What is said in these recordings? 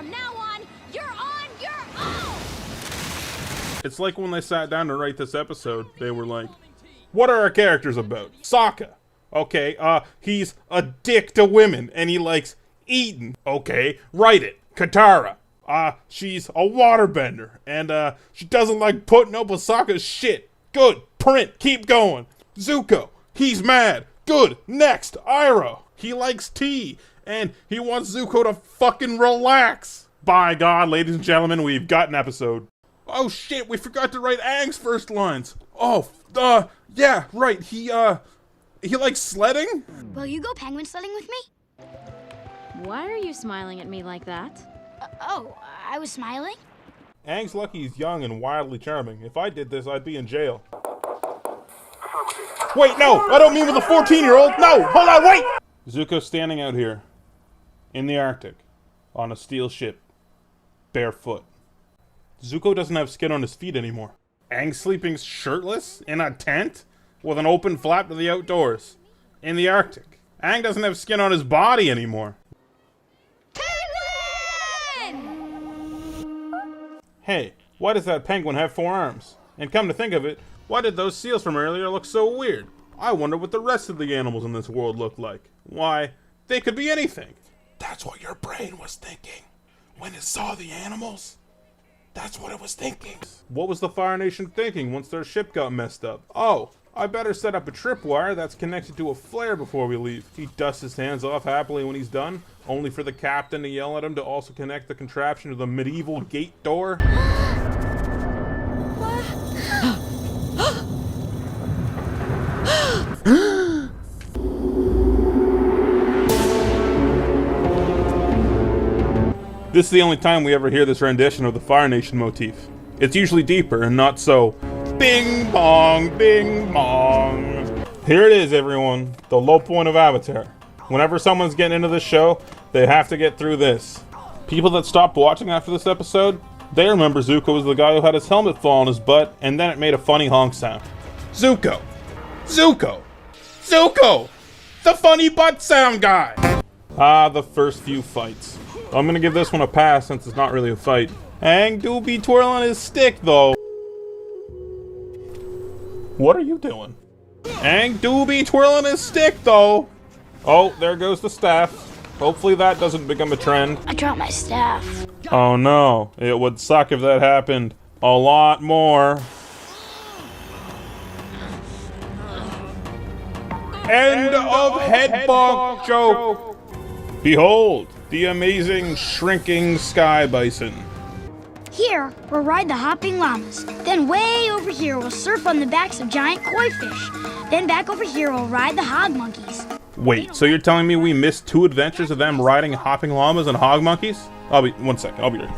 From now on, you're on your own! It's like when they sat down to write this episode, they were like, what are our characters about? Sokka. Okay, he's a dick to women, and he likes eating. Okay, write it. Katara. She's a waterbender, and, she doesn't like putting up with Sokka's shit. Good. Print. Keep going. Zuko. He's mad. Good. Next. Iroh. He likes tea, and he wants Zuko to fucking relax. By God, ladies and gentlemen, we've got an episode. Oh shit, we forgot to write Aang's first lines. Oh, yeah, right. He likes sledding? Will you go penguin sledding with me? Why are you smiling at me like that? I was smiling. Aang's lucky he's young and wildly charming. If I did this, I'd be in jail. Wait, no! I don't mean with a 14-year-old! No! Hold on, wait! Zuko's standing out here, in the Arctic, on a steel ship, barefoot. Zuko doesn't have skin on his feet anymore. Aang's sleeping shirtless in a tent with an open flap to the outdoors in the Arctic. Aang doesn't have skin on his body anymore. Penguin! Hey, why does that penguin have 4 arms? And come to think of it, why did those seals from earlier look so weird? I wonder what the rest of the animals in this world look like. Why, they could be anything. That's what your brain was thinking when it saw the animals. That's what it was thinking. What was the Fire Nation thinking once their ship got messed up? Oh, I better set up a tripwire that's connected to a flare before we leave. He dusts his hands off happily when he's done, only for the captain to yell at him to also connect the contraption to the medieval gate door. This is the only time we ever hear this rendition of the Fire Nation motif. It's usually deeper and not so bing bong, bing bong. Here it is, everyone, the low point of Avatar. Whenever someone's getting into this show, they have to get through this. People that stopped watching after this episode, they remember Zuko was the guy who had his helmet fall on his butt, and then it made a funny honk sound. Zuko! Zuko! Zuko! The funny butt sound guy! The first few fights. I'm gonna give this one a pass since it's not really a fight. Aang do be twirling his stick though. What are you doing? Aang do be twirling his stick though. Oh, there goes the staff. Hopefully that doesn't become a trend. I dropped my staff. Oh no, it would suck if that happened a lot more. End of head bonk joke. Behold, the amazing shrinking sky bison. Here, we'll ride the hopping llamas. Then way over here, we'll surf on the backs of giant koi fish. Then back over here, we'll ride the hog monkeys. Wait, so you're telling me we missed 2 adventures of them riding hopping llamas and hog monkeys? One second, I'll be ready.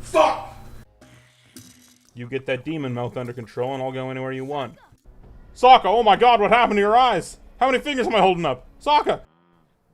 Fuck! You get that demon mouth under control and I'll go anywhere you want. Sokka, oh my God, what happened to your eyes? How many fingers am I holding up? Sokka!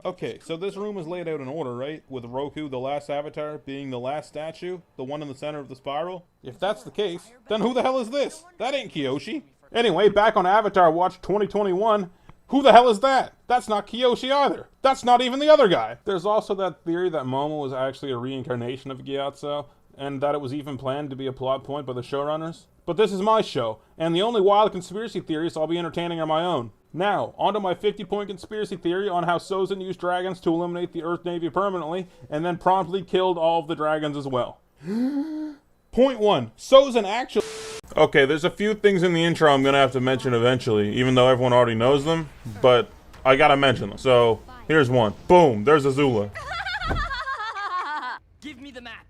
Okay, so this room is laid out in order, right? With Roku, the last avatar, being the last statue, the one in the center of the spiral. If that's the case, then who the hell is this? That ain't Kyoshi. Anyway, back on Avatar Watch 2021, who the hell is that? That's not Kyoshi either. That's not even the other guy. There's also that theory that Momo was actually a reincarnation of Gyatso, and that it was even planned to be a plot point by the showrunners. But this is my show, and the only wild conspiracy theories I'll be entertaining are my own. Now, onto my 50-point conspiracy theory on how Sozin used dragons to eliminate the Earth Navy permanently, and then promptly killed all of the dragons as well. Point 1. Sozin actually... Okay, there's a few things in the intro I'm gonna have to mention eventually, even though everyone already knows them, but I gotta mention them. So, here's one. Boom, there's Azula. Give me the map.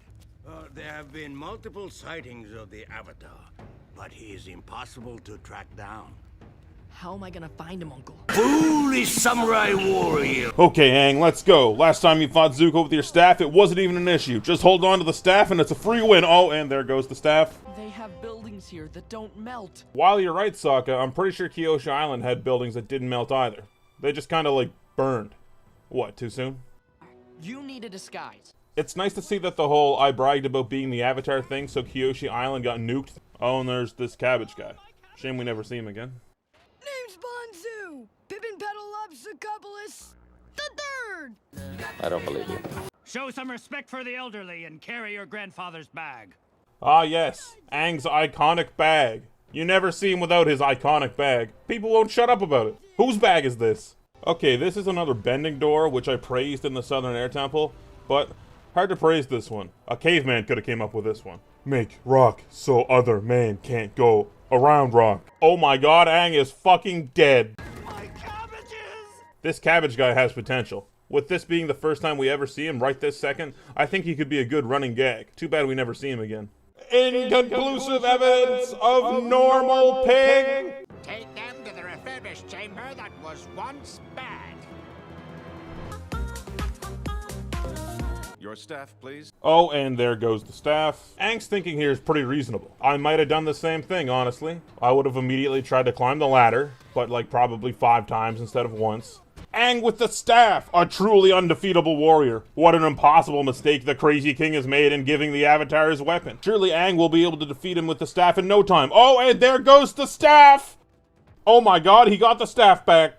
There have been multiple sightings of the Avatar, but he is impossible to track down. How am I gonna find him, Uncle? Foolish samurai warrior! Okay, Aang, let's go. Last time you fought Zuko with your staff, it wasn't even an issue. Just hold on to the staff and it's a free win. Oh, and there goes the staff. They have buildings here that don't melt. While you're right, Sokka, I'm pretty sure Kyoshi Island had buildings that didn't melt either. They just kind of, like, burned. What, too soon? You need a disguise. It's nice to see that the whole I bragged about being the Avatar thing, so Kyoshi Island got nuked. Oh, and there's this cabbage guy. Shame we never see him again. Name's Bonzu! Pippin Petal loves the Archibald the Third! I don't believe you. Show some respect for the elderly and carry your grandfather's bag. Ah yes, Aang's iconic bag. You never see him without his iconic bag. People won't shut up about it. Whose bag is this? Okay, this is another bending door, which I praised in the Southern Air Temple, but hard to praise this one. A caveman could have came up with this one. Make rock so other man can't go around rock. Oh my god, Aang is fucking dead. My cabbages! This cabbage guy has potential. With this being the first time we ever see him right this second, I think he could be a good running gag. Too bad we never see him again. Inconclusive evidence of normal pig! Take them to the refurbished chamber that was once bad. Your staff, please. Oh, and there goes the staff. Aang's thinking here is pretty reasonable. I might have done the same thing, honestly. I would have immediately tried to climb the ladder, but like probably 5 times instead of once. Aang with the staff, a truly undefeatable warrior. What an impossible mistake the crazy king has made in giving the Avatar his weapon. Surely Aang will be able to defeat him with the staff in no time. Oh, and there goes the staff! Oh my god, he got the staff back.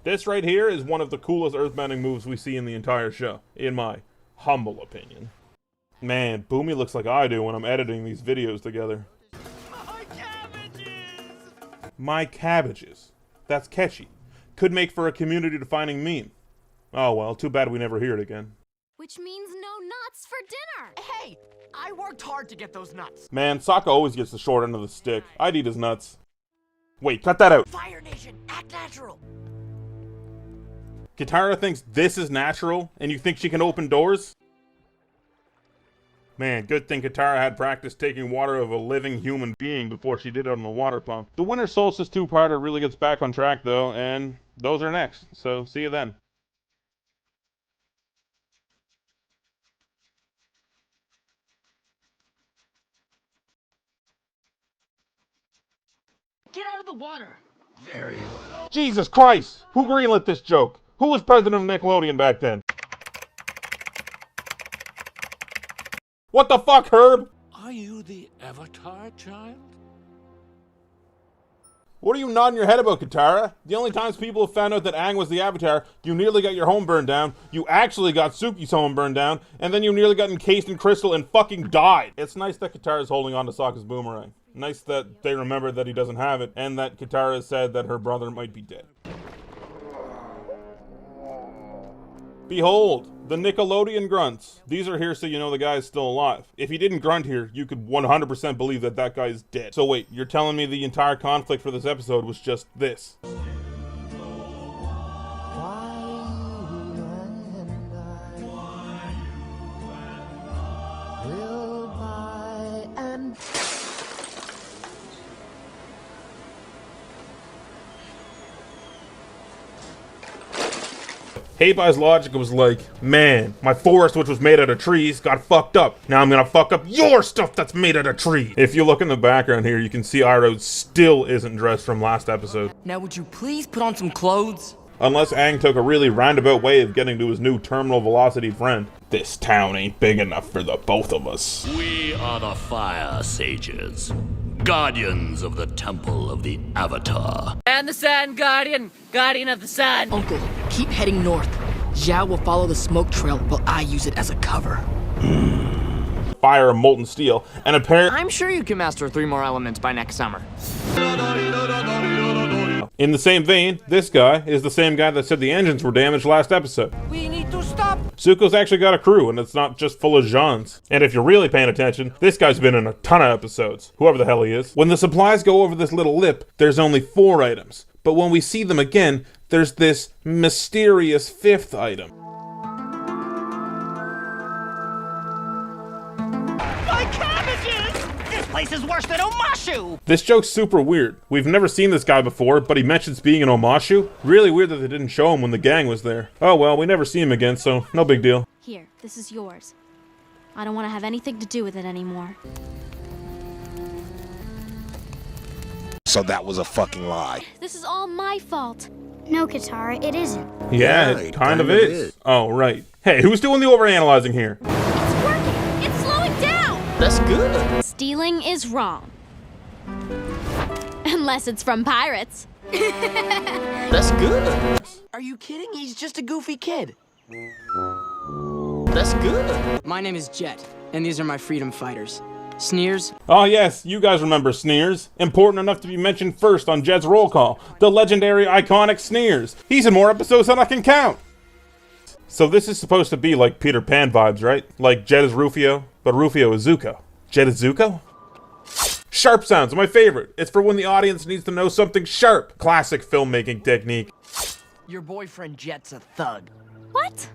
This right here is one of the coolest earthbending moves we see in the entire show, in my humble opinion. Man, Boomy looks like I do when I'm editing these videos together. My cabbages! My cabbages. That's catchy. Could make for a community-defining meme. Oh well, too bad we never hear it again. Which means no nuts for dinner. Hey, I worked hard to get those nuts. Man, Sokka always gets the short end of the stick. I'd eat his nuts. Wait, cut that out. Fire Nation, act natural. Katara thinks this is natural, and you think she can open doors? Man, good thing Katara had practice taking water of a living human being before she did it on the water pump. The Winter Solstice 2-parter really gets back on track, though, and those are next, so see you then. Get out of the water. Jesus Christ! Who greenlit this joke? Who was president of Nickelodeon back then? What the fuck, Herb? Are you the Avatar, child? What are you nodding your head about, Katara? The only times people have found out that Aang was the Avatar, you nearly got your home burned down, you actually got Suki's home burned down, and then you nearly got encased in crystal and fucking died. It's nice that Katara's holding on to Sokka's boomerang. Nice that they remember that he doesn't have it, and that Katara said that her brother might be dead. Behold, the Nickelodeon grunts. These are here so you know the guy is still alive. If he didn't grunt here, you could 100% believe that that guy is dead. So wait, you're telling me the entire conflict for this episode was just this? Heibai's logic was like, man, my forest, which was made out of trees, got fucked up. Now I'm gonna fuck up your stuff that's made out of trees. If you look in the background here, you can see Iroh still isn't dressed from last episode. Now would you please put on some clothes? Unless Aang took a really roundabout way of getting to his new terminal velocity friend. This town ain't big enough for the both of us. We are the Fire Sages, guardians of the Temple of the Avatar. And the Sun Guardian, guardian of the sun. Uncle, keep heading north. Zhao will follow the smoke trail while I use it as a cover. Fire and molten steel, and apparently I'm sure you can master 3 more elements by next summer. in the same vein, this guy is the same guy that said the engines were damaged last episode. We need to stop. Zuko's actually got a crew, and it's not just full of Jeans. And if you're really paying attention, this guy's been in a ton of episodes, whoever the hell he is. When the supplies go over this little lip, there's only 4 items. But when we see them again, there's this mysterious 5th item. My cabbages! This place is worse than Omashu! This joke's super weird. We've never seen this guy before, but he mentions being an Omashu. Really weird that they didn't show him when the gang was there. Oh well, we never see him again, so no big deal. Here, this is yours. I don't want to have anything to do with it anymore. So that was a fucking lie. This is all my fault. No, Katara, it isn't. Yeah, it kind of is. Oh, right. Hey, who's doing the overanalyzing here? It's working! It's slowing down! That's good. Stealing is wrong. Unless it's from pirates. That's good. Are you kidding? He's just a goofy kid. That's good. My name is Jet, and these are my freedom fighters. Sneers. Oh yes, you guys remember Sneers. Important enough to be mentioned first on Jed's roll call. The legendary, iconic Sneers. He's in more episodes than I can count. So this is supposed to be like Peter Pan vibes, right? Like Jed is Rufio, but Rufio is Zuko. Jed is Zuko? Sharp sounds, my favorite. It's for when the audience needs to know something sharp. Classic filmmaking technique. Your boyfriend Jet's a thug. What?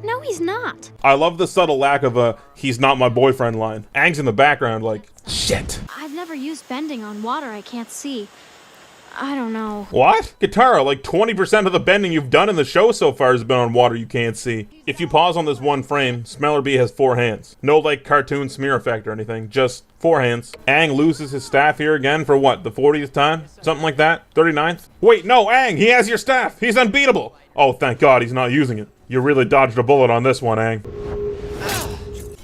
No, he's not. I love the subtle lack of a "he's not my boyfriend" line. Aang's in the background like, shit. I've never used bending on water I can't see. I don't know. What? Katara, like 20% of the bending you've done in the show so far has been on water you can't see. If you pause on this one frame, Smeller B has 4 hands. No like cartoon smear effect or anything, just 4 hands. Aang loses his staff here again for what, the 40th time? Something like that? 39th? Wait, no, Aang, he has your staff. He's unbeatable. Oh, thank God he's not using it. You really dodged a bullet on this one, Aang.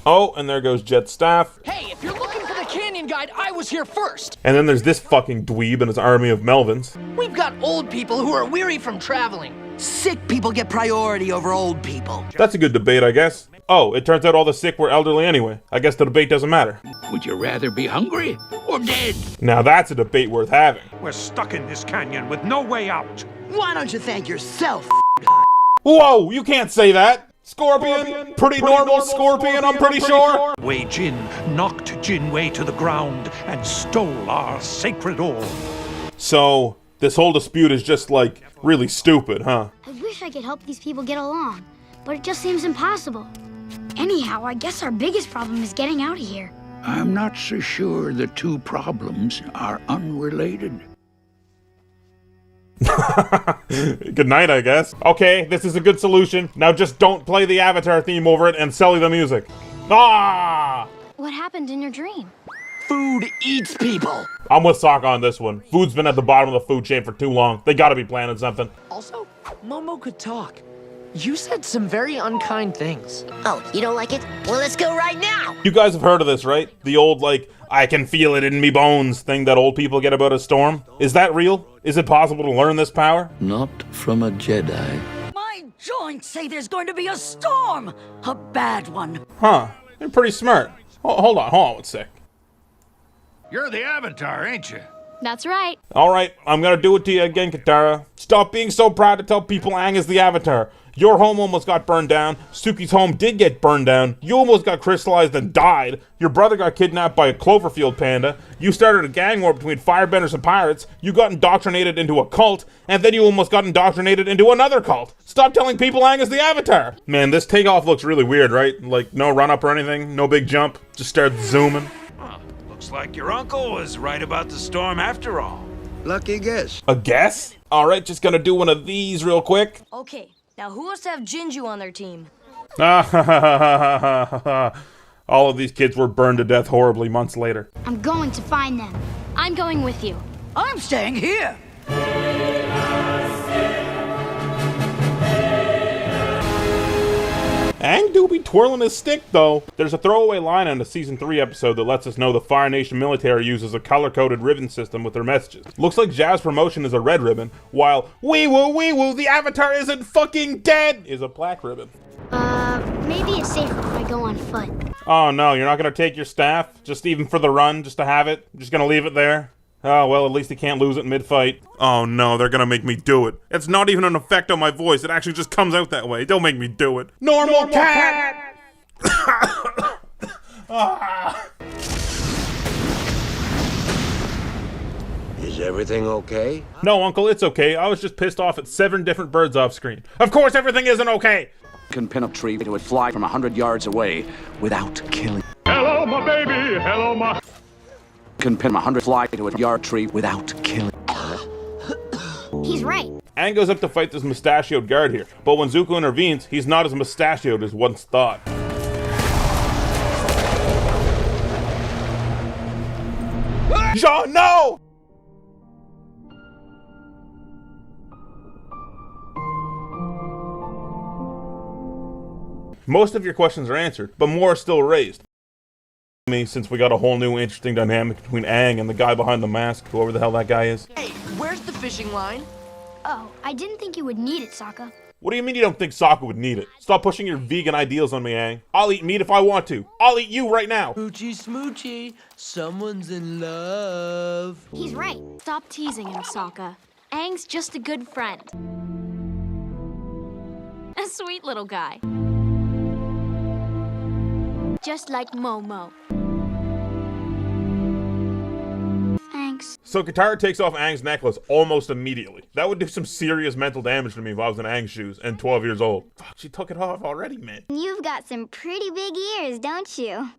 Oh, and there goes Jet's staff. Hey, if you're looking for the canyon guide, I was here first. And then there's this fucking dweeb and his army of Melvins. We've got old people who are weary from traveling. Sick people get priority over old people. That's a good debate, I guess. Oh, it turns out all the sick were elderly anyway. I guess the debate doesn't matter. Would you rather be hungry or dead? Now that's a debate worth having. We're stuck in this canyon with no way out. Why don't you thank yourself? Whoa, you can't say that! Scorpion? Pretty normal Scorpion, I'm pretty sure. Wei Jin knocked Jinwei to the ground and stole our sacred ore. So, this whole dispute is just like, really stupid, huh? I wish I could help these people get along, but it just seems impossible. Anyhow, I guess our biggest problem is getting out of here. I'm not so sure the two problems are unrelated. Good night, I guess. Okay, this is a good solution. Now just don't play the Avatar theme over it and Sully the music. Ah! What happened in your dream? Food eats people. I'm with Sokka on this one. Food's been at the bottom of the food chain for too long. They gotta be planning something. Also, Momo could talk. You said some very unkind things. Oh, you don't like it? Well, let's go right now! You guys have heard of this, right? The old, like, I can feel it in me bones thing that old people get about a storm? Is that real? Is it possible to learn this power? Not from a Jedi. My joints say there's going to be a storm! A bad one. Huh. They're pretty smart. Hold on one sec. You're the Avatar, ain't you? That's right. Alright, I'm gonna do it to you again, Katara. Stop being so proud to tell people Aang is the Avatar. Your home almost got burned down. Suki's home did get burned down. You almost got crystallized and died. Your brother got kidnapped by a Cloverfield panda. You started a gang war between firebenders and pirates. You got indoctrinated into a cult. And then you almost got indoctrinated into another cult. Stop telling people Aang is the Avatar. Man, this takeoff looks really weird, right? Like, no run-up or anything? No big jump? Just start zooming? Huh, looks like your uncle was right about the storm after all. Lucky guess. A guess? Alright, just gonna do one of these real quick. Okay, now who wants to have Jinju on their team? All of these kids were burned to death horribly months later. I'm going to find them. I'm going with you. I'm staying here! Aang do be twirling his stick, though. There's a throwaway line in a Season 3 episode that lets us know the Fire Nation military uses a color-coded ribbon system with their messages. Looks like Zhao's promotion is a red ribbon, while wee woo, the Avatar isn't fucking dead is a black ribbon. Maybe it's safer if I go on foot. Oh no, you're not gonna take your staff? Just even for the run, just to have it? Just gonna leave it there? Oh, well, at least he can't lose it mid-fight. Oh no, they're gonna make me do it. It's not even an effect on my voice, it actually just comes out that way. Don't make me do it. Normal cat! Is everything okay? No, Uncle, it's okay. I was just pissed off at 7 different birds off screen. Of course everything isn't okay! Can pin a tree that would fly from 100 yards away without killing. Hello, my baby! Hello, my... Can pin 100 fly to a yard tree without killing. He's right. Aang goes up to fight this mustachioed guard here, but when Zuko intervenes, he's not as mustachioed as once thought. Jean, no! Most of your questions are answered, but more are still raised. Since we got a whole new interesting dynamic between Aang and the guy behind the mask, whoever the hell that guy is. Hey, where's the fishing line. Oh, I didn't think you would need it, Sokka. What do you mean you don't think Sokka would need it? Stop pushing your vegan ideals on me, Aang. I'll eat meat if I want to. I'll eat you right now. Smoochy smoochy, someone's in love. He's right. Stop teasing him, Sokka. Aang's just a good friend. A sweet little guy. Just like Momo. Thanks. So Katara takes off Aang's necklace almost immediately. That would do some serious mental damage to me if I was in Aang's shoes and 12 years old. Fuck, she took it off already, man. You've got some pretty big ears, don't you?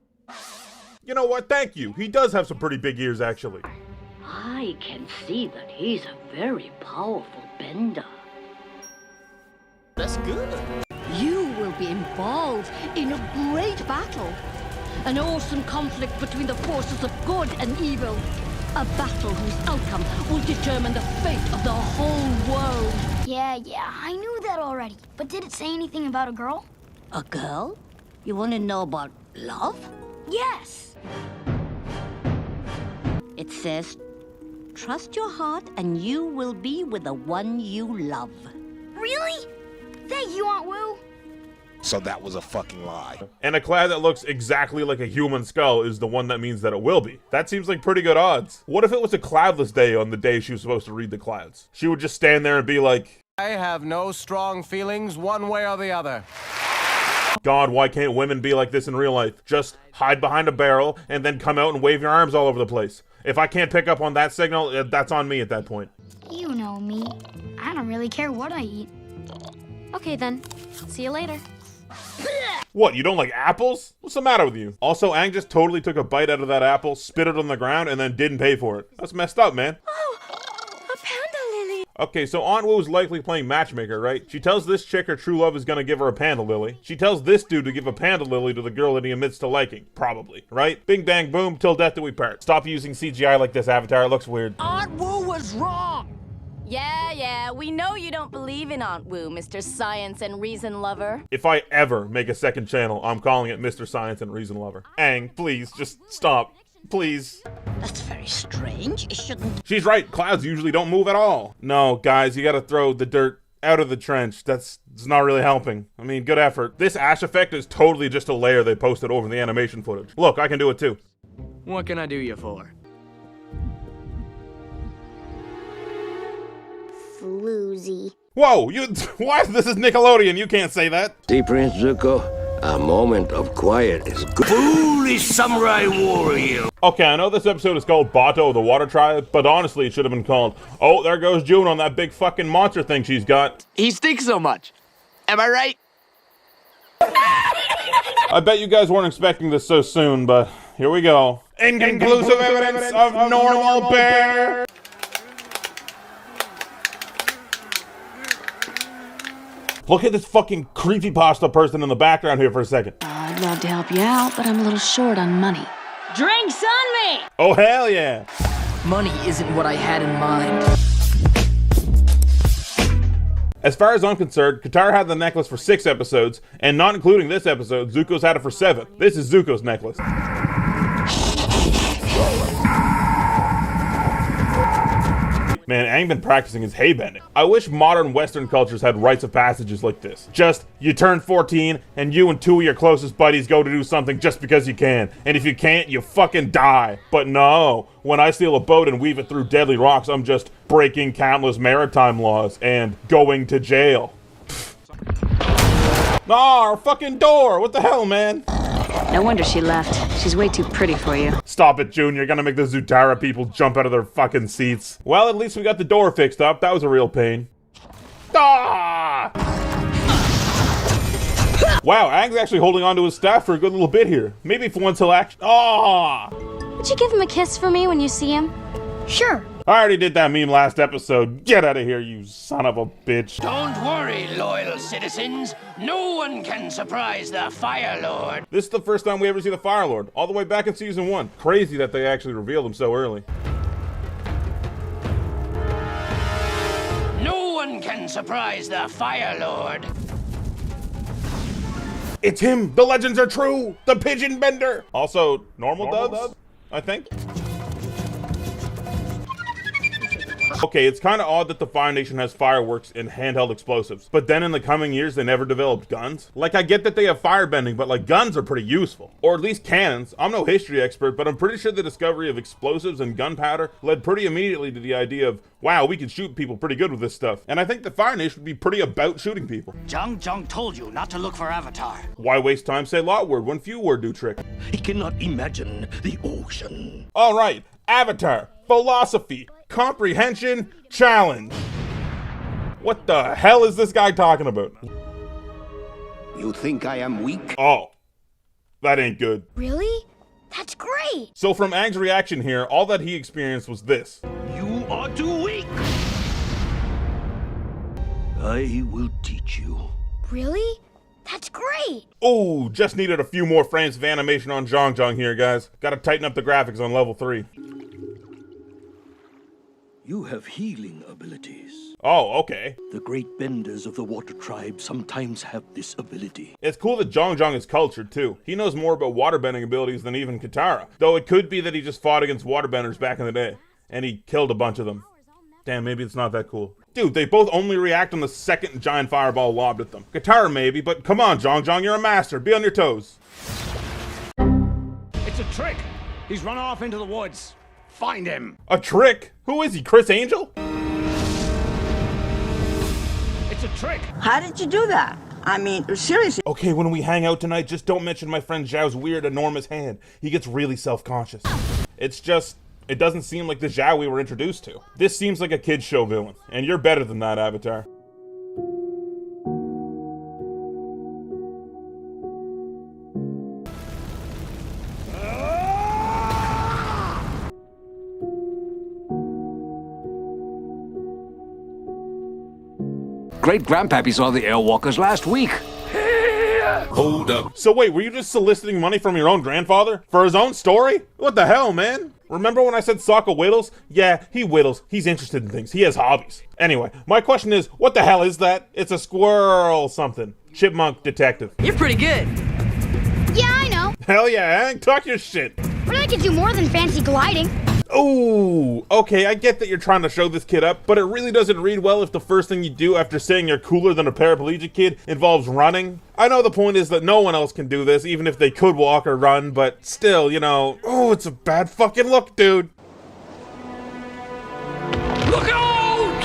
You know what? Thank you. He does have some pretty big ears, actually. I can see that he's a very powerful bender. That's good. You will be involved in a great battle. An awesome conflict between the forces of good and evil. A battle whose outcome will determine the fate of the whole world. Yeah, I knew that already. But did it say anything about a girl? A girl? You want to know about love? Yes. It says, trust your heart and you will be with the one you love. Really? Thank you, Aunt Wu. So that was a fucking lie. And a cloud that looks exactly like a human skull is the one that means that it will be. That seems like pretty good odds. What if it was a cloudless day on the day she was supposed to read the clouds? She would just stand there and be like, I have no strong feelings one way or the other. God, why can't women be like this in real life? Just hide behind a barrel and then come out and wave your arms all over the place. If I can't pick up on that signal, that's on me at that point. You know me. I don't really care what I eat. Okay then. See you later. What, you don't like apples? What's the matter with you? Also, Aang just totally took a bite out of that apple, spit it on the ground, and then didn't pay for it. That's messed up, man. Oh, a panda lily. Okay, so Aunt Wu's likely playing matchmaker, right? She tells this chick her true love is gonna give her a panda lily. She tells this dude to give a panda lily to the girl that he admits to liking. Probably, right? Bing bang boom, till death do we part. Stop using CGI like this, Avatar. It looks weird. Aunt Wu was wrong. Yeah, we know you don't believe in Aunt Wu, Mr. Science and Reason Lover. If I ever make a second channel, I'm calling it Mr. Science and Reason Lover. Aang, please, just stop. Please. That's very strange. It shouldn't. She's right. Clouds usually don't move at all. No, guys, you gotta throw the dirt out of the trench. It's not really helping. I mean, good effort. This ash effect is totally just a layer they posted over the animation footage. Look, I can do it too. What can I do you for? Floozy. Whoa, what? This is Nickelodeon. You can't say that. See, Prince Zuko, a moment of quiet is good. Foolish samurai warrior. Okay, I know this episode is called Bato, the Water Tribe, but honestly, it should have been called, oh, there goes June on that big fucking monster thing she's got. He stinks so much. Am I right? I bet you guys weren't expecting this so soon, but here we go. Inconclusive evidence of normal bear. Look at this fucking creepypasta person in the background here for a second. I'd love to help you out, but I'm a little short on money. Drinks on me! Oh, hell yeah. Money isn't what I had in mind. As far as I'm concerned, Katara had the necklace for 6 episodes, and not including this episode, Zuko's had it for 7. This is Zuko's necklace. Man, Aang been practicing his hay bending. I wish modern Western cultures had rites of passages like this. Just, you turn 14, and you and 2 of your closest buddies go to do something just because you can. And if you can't, you fucking die. But no, when I steal a boat and weave it through deadly rocks, I'm just breaking countless maritime laws and going to jail. Nah, our fucking door! What the hell, man? No wonder she left. She's way too pretty for you. Stop it, June. You're gonna make the Zutara people jump out of their fucking seats. Well, at least we got the door fixed up. That was a real pain. Ah! Wow, Aang's actually holding on to his staff for a good little bit here. Maybe for once he'll act. Ah! Would you give him a kiss for me when you see him? Sure. I already did that meme last episode. Get out of here, you son of a bitch. Don't worry, loyal citizens. No one can surprise the Fire Lord. This is the first time we ever see the Fire Lord, all the way back in season 1. Crazy that they actually revealed him so early. No one can surprise the Fire Lord. It's him! The legends are true! The Pigeon Bender! Also, normal dubs, I think. Okay, it's kind of odd that the Fire Nation has fireworks and handheld explosives, but then in the coming years they never developed guns? Like, I get that they have firebending, but like, guns are pretty useful. Or at least cannons. I'm no history expert, but I'm pretty sure the discovery of explosives and gunpowder led pretty immediately to the idea of, wow, we can shoot people pretty good with this stuff. And I think the Fire Nation would be pretty about shooting people. Zhang told you not to look for Avatar. Why waste time say lot word when few word do trick? He cannot imagine the ocean. Alright, Avatar, philosophy, comprehension, challenge. What the hell is this guy talking about? You think I am weak? Oh, that ain't good. Really? That's great! So from Aang's reaction here, all that he experienced was this. You are too weak. I will teach you. Really? That's great! Oh, just needed a few more frames of animation on Zhang here, guys. Gotta tighten up the graphics on level 3. You have healing abilities. Oh, okay. The great benders of the water tribe sometimes have this ability. It's cool that Zhang is cultured, too. He knows more about waterbending abilities than even Katara. Though it could be that he just fought against waterbenders back in the day. And he killed a bunch of them. Damn, maybe it's not that cool. Dude, they both only react on the second giant fireball lobbed at them. Katara maybe, but come on, Zhang, you're a master. Be on your toes. It's a trick. He's run off into the woods. Find him. A trick? Who is he, Chris Angel? It's a trick. How did you do that? I mean, seriously. Okay, when we hang out tonight, just don't mention my friend Zhao's weird, enormous hand. He gets really self-conscious. It's just, it doesn't seem like the Zhao we were introduced to. This seems like a kid's show villain, and you're better than that, Avatar. Great-grandpappy saw the Airwalkers last week. Hold up. So wait, were you just soliciting money from your own grandfather? For his own story? What the hell, man? Remember when I said Sokka whittles? Yeah, he whittles. He's interested in things. He has hobbies. Anyway, my question is, what the hell is that? It's a squirrel something. Chipmunk detective. You're pretty good. Yeah, I know. Hell yeah, Aang, talk your shit. But I can do more than fancy gliding. Ooh, okay, I get that you're trying to show this kid up, but it really doesn't read well if the first thing you do after saying you're cooler than a paraplegic kid involves running. I know the point is that no one else can do this, even if they could walk or run, but still, you know, oh, it's a bad fucking look, dude. Look out!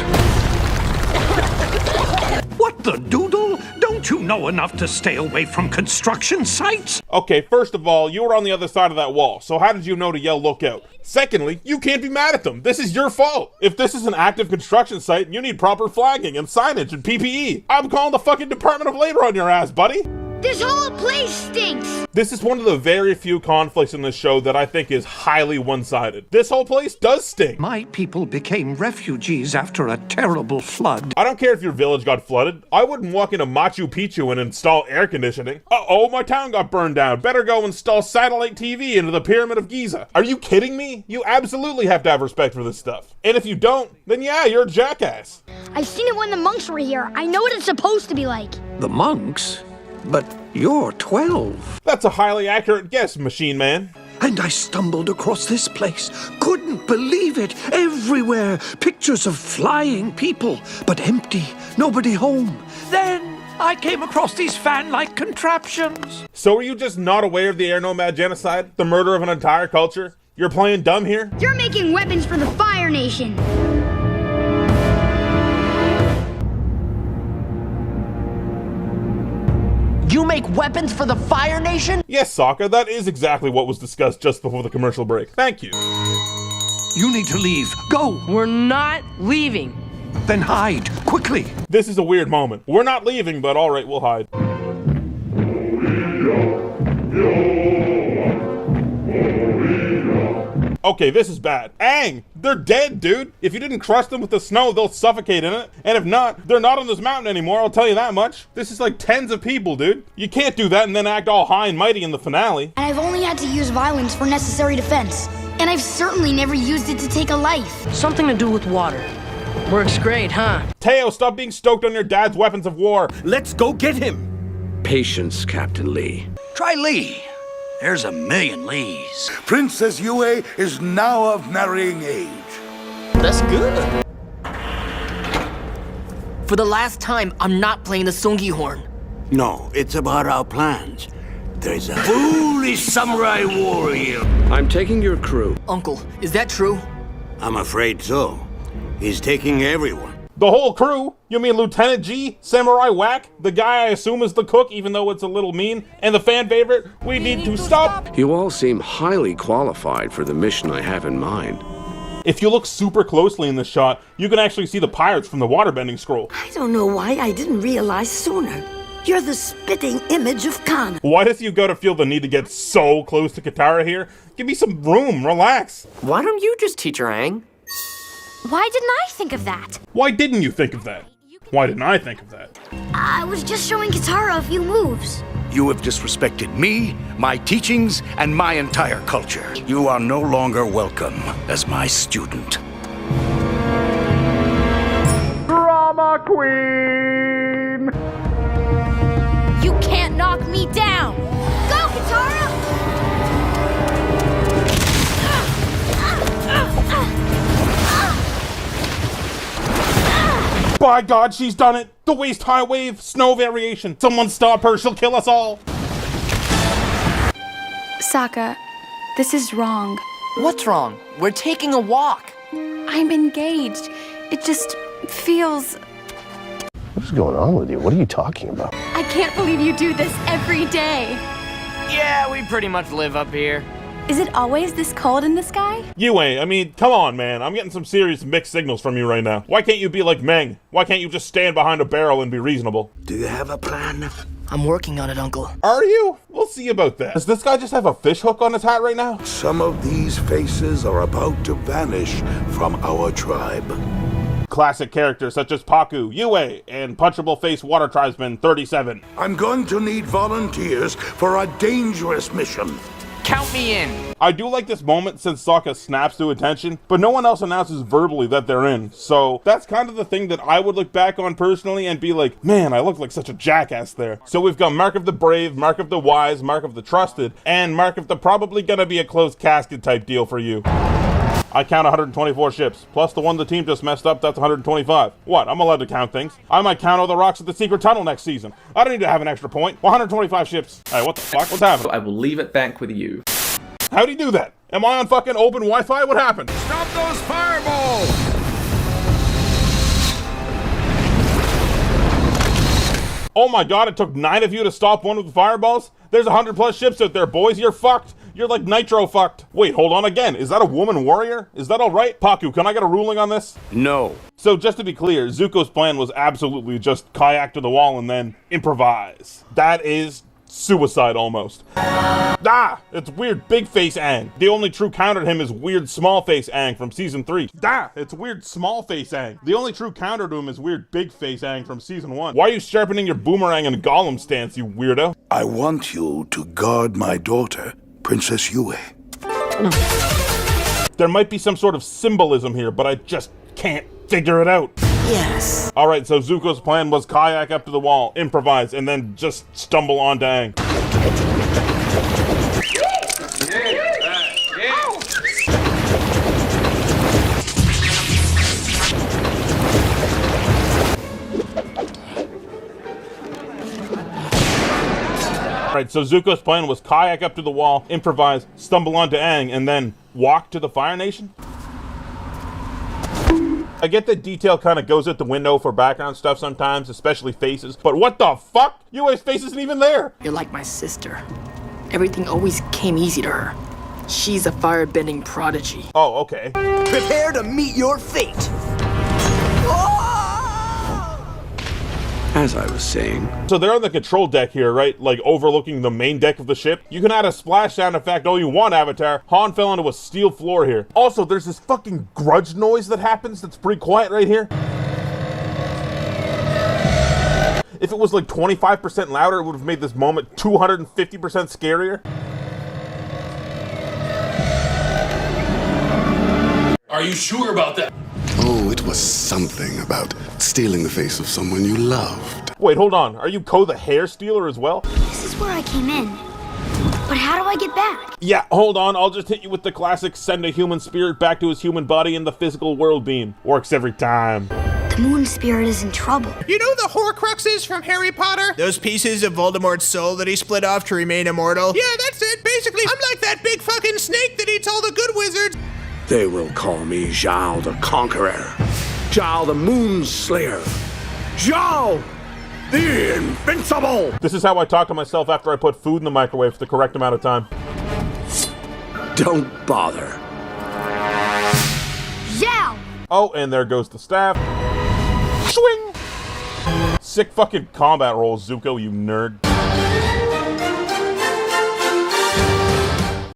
What the doodle? Don't you know enough to stay away from construction sites? Okay, first of all, you were on the other side of that wall, so how did you know to yell look out? Secondly, you can't be mad at them. This is your fault. If this is an active construction site, you need proper flagging and signage and PPE. I'm calling the fucking Department of Labor on your ass, buddy. This whole place stinks! This is one of the very few conflicts in this show that I think is highly one-sided. This whole place does stink. My people became refugees after a terrible flood. I don't care if your village got flooded. I wouldn't walk into Machu Picchu and install air conditioning. Uh-oh, my town got burned down. Better go install satellite TV into the Pyramid of Giza. Are you kidding me? You absolutely have to have respect for this stuff. And if you don't, then yeah, you're a jackass. I've seen it when the monks were here. I know what it's supposed to be like. The monks? But you're 12. That's a highly accurate guess, Machine Man. And I stumbled across this place. Couldn't believe it. Everywhere. Pictures of flying people, but empty. Nobody home. Then I came across these fan-like contraptions. So are you just not aware of the Air Nomad genocide? The murder of an entire culture? You're playing dumb here? You're making weapons for the Fire Nation. You make weapons for the Fire Nation? Yes, Sokka, that is exactly what was discussed just before the commercial break. Thank you. You need to leave. Go. We're not leaving. Then hide, quickly. This is a weird moment. We're not leaving, but alright, we'll hide. Okay, this is bad. Aang, they're dead, dude. If you didn't crush them with the snow, they'll suffocate in it. And if not, they're not on this mountain anymore, I'll tell you that much. This is like tens of people, dude. You can't do that and then act all high and mighty in the finale. And I've only had to use violence for necessary defense. And I've certainly never used it to take a life. Something to do with water. Works great, huh? Teo, stop being stoked on your dad's weapons of war. Let's go get him. Patience, Captain Lee. Try Lee. There's a million Lees. Princess Yue is now of marrying age. That's good. For the last time, I'm not playing the Songi horn. No, it's about our plans. There's a foolish samurai warrior. I'm taking your crew. Uncle, is that true? I'm afraid so. He's taking everyone. The whole crew? You mean Lieutenant G, Samurai Whack, the guy I assume is the cook, even though it's a little mean, and the fan favorite, we need to stop? You all seem highly qualified for the mission I have in mind. If you look super closely in this shot, you can actually see the pirates from the waterbending scroll. I don't know why I didn't realize sooner. You're the spitting image of Kana. Why does you gotta feel the need to get so close to Katara here? Give me some room, relax. Why don't you just teach her, Aang? Why didn't I think of that? Why didn't you think of that? Why didn't I think of that? I was just showing Katara a few moves. You have disrespected me, my teachings, and my entire culture. You are no longer welcome as my student. Drama Queen! You can't knock me down! Go, Katara! By God, she's done it! The waist-high wave, snow variation. Someone stop her, she'll kill us all! Sokka, this is wrong. What's wrong? We're taking a walk. I'm engaged. It just feels... What is going on with you? What are you talking about? I can't believe you do this every day. Yeah, we pretty much live up here. Is it always this cold in the sky? Yue, I mean, come on, man. I'm getting some serious mixed signals from you right now. Why can't you be like Meng? Why can't you just stand behind a barrel and be reasonable? Do you have a plan? I'm working on it, Uncle. Are you? We'll see about that. Does this guy just have a fish hook on his hat right now? Some of these faces are about to vanish from our tribe. Classic characters such as Paku, Yue, and Punchable Face Water Tribesman 37. I'm going to need volunteers for a dangerous mission. Count me in. I do like this moment since Sokka snaps to attention, but no one else announces verbally that they're in. So that's kind of the thing that I would look back on personally and be like, man, I look like such a jackass there. So we've got Mark of the Brave, Mark of the Wise, Mark of the Trusted, and Mark of the probably gonna be a closed casket type deal for you. I count 124 ships, plus the one the team just messed up, that's 125. What, I'm allowed to count things. I might count all the rocks at the secret tunnel next season. I don't need to have an extra point. 125 ships. Hey, what the fuck? What's happening? I will leave it back with you. How'd he do that? Am I on fucking open Wi-Fi? What happened? Stop those fireballs! Oh my God, it took 9 of you to stop one with the fireballs? There's 100 plus ships out there, boys. You're fucked. You're like nitro fucked. Wait, hold on again. Is that a woman warrior? Is that all right? Paku, can I get a ruling on this? No. So just to be clear, Zuko's plan was absolutely just kayak to the wall and then improvise. That is suicide almost. Ah, it's weird big face Aang. The only true counter to him is weird small face Aang from season 3. Ah, it's weird small face Aang. The only true counter to him is weird big face Aang from season 1. Why are you sharpening your boomerang and Gollum stance, you weirdo? I want you to guard my daughter, Princess Yue. There might be some sort of symbolism here, but I just can't figure it out. Yes. Alright, so Zuko's plan was kayak up to the wall, improvise, and then just stumble on Aang. Alright, so Zuko's plan was kayak up to the wall, improvise, stumble onto Aang, and then walk to the Fire Nation? I get that detail kind of goes out the window for background stuff sometimes, especially faces, but what the fuck? Yue's face isn't even there! You're like my sister. Everything always came easy to her. She's a firebending prodigy. Oh, okay. Prepare to meet your fate! As I was saying. So they're on the control deck here, right? Like overlooking the main deck of the ship. You can add a splash sound effect all you want, Avatar. Han fell into a steel floor here. Also, there's this fucking grudge noise that happens that's pretty quiet right here. If it was like 25% louder, it would have made this moment 250% scarier. Are you sure about that? Oh, it was something about stealing the face of someone you loved. Wait, hold on. Are you Ko the hair stealer as well? This is where I came in. But how do I get back? Yeah, hold on. I'll just hit you with the classic send a human spirit back to his human body in the physical world beam. Works every time. The moon spirit is in trouble. You know the Horcruxes from Harry Potter? Those pieces of Voldemort's soul that he split off to remain immortal? Yeah, that's it. Basically, I'm like that big fucking snake that eats all the good wizards. They will call me Zhao the Conqueror, Zhao the Moon Slayer, Zhao the Invincible! This is how I talk to myself after I put food in the microwave for the correct amount of time. Don't bother. Zhao! Oh, and there goes the staff. Swing! Sick fucking combat roll, Zuko, you nerd.